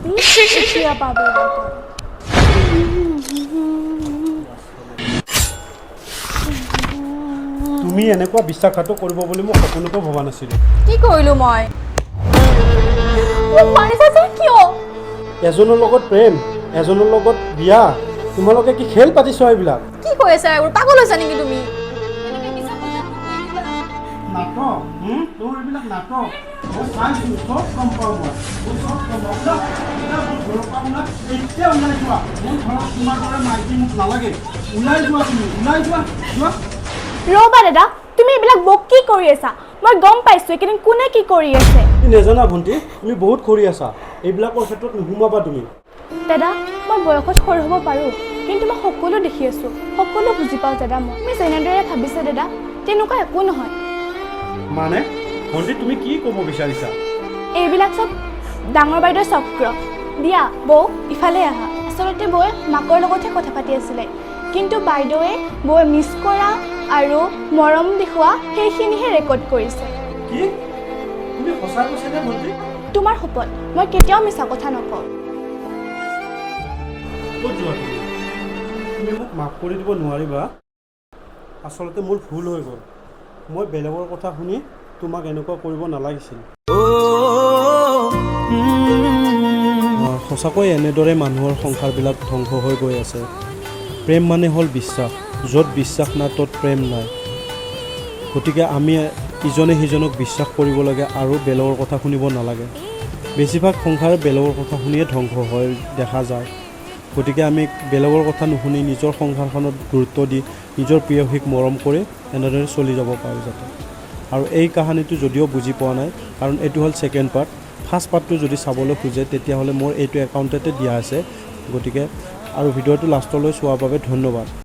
পাবি এতিয়া পাবি তুমি এনেকুৱা বিশ্বাসঘাতক কৰিব বুলি মই সপোনতো ভবা নাছিলোঁ। কি কৰিলো মই মাৰিছা যে কিয় এজনৰ লগত প্ৰেম এজনৰ লগত বিয়া তোমালোকে কি খেল পাতিছ এইবিলাক কি কৈ আছা এইবোৰ পাগল হৈছা নেকি তুমি নাটক তোৰ এইবিলাক নাটক মই চাইছোঁ চব গম পাওঁ মই চব গম পাওঁ ঘৰৰ পৰা এতিয়া ওলাই যোৱা মোৰ ঘৰত তোমাৰ দৰে মাইকী মোক নালাগে ওলাই যোৱা তুমি ওলাই যোৱা যোৱা ৰ'বা দাদা তুমি এইবিলাক বক কি কৰি আছা মই গম পাইছোঁ এইকেইদিন কোনে কি কৰি আছে তুমি নাজানা ভণ্টি তুমি বহুত কৰি আছা এইবিলাকৰ ক্ষেত্ৰত নুসুমাবা তুমি দাদা মই বয়সত সৰু হ'ব পাৰোঁ কিন্তু মই সকলো দেখি আছোঁ সকলো বুজি পাওঁ দাদা মই তুমি যেনেদৰে ভাবিছা দাদা তেনেকুৱা একো নহয় মানে ভণ্টি তুমি কি ক'ব বিচাৰিছা এইবিলাক চব ডাঙৰ বাইদেউৰ চক্ৰ দিয়া বৌ ইফালে আহা আচলতে বৌয়ে মাকৰ লগতহে কথা পাতি আছিলে কিন্তু বাইদেৱে বৌয়ে মিছ কৰা আৰু মৰম দেখুওৱা সেইখিনিহে ৰেকৰ্ড কৰিছে কি তুমি সঁচা কৈছা নে ভণ্টি তোমাৰ শপত মই কেতিয়াও মিছা কথা নকওঁ ক'ত যোৱা তুমি মোক মাফ কৰি দিব নোৱাৰিবা আচলতে মোৰ ভুল হৈ গ'ল মই বেলেগৰ কথা শুনি তোমাক এনেকুৱা কৰিব নালাগিছিল সঁচাকৈ এনেদৰে মানুহৰ সংসাৰবিলাক ধ্বংস হৈ গৈ আছে প্ৰেম মানে হ'ল বিশ্বাস য'ত বিশ্বাস নাই ত'ত প্ৰেম নাই গতিকে আমি ইজনে সিজনক বিশ্বাস কৰিব লাগে আৰু বেলেগৰ কথা শুনিব নালাগে বেছিভাগ সংসাৰ বেলেগৰ কথা শুনিয়ে ধ্বংস হৈ দেখা যায় গতিকে আমি বেলেগৰ কথা নুশুনি নিজৰ সংসাৰখনত গুৰুত্ব দি নিজৰ প্ৰিয়সীক মৰম কৰি এনেদৰে চলি যাব পাৰোঁ যাতে আৰু এই কাহিনীটো যদিও বুজি পোৱা নাই কাৰণ এইটো হ'ল ছেকেণ্ড পাৰ্ট ফাৰ্ষ্ট পাৰ্টটো যদি চাবলৈ খোজে তেতিয়াহ'লে মোৰ এইটো একাউণ্টতে দিয়া আছে গতিকে আৰু ভিডিঅ'টো লাষ্টলৈ চোৱাৰ বাবে ধন্যবাদ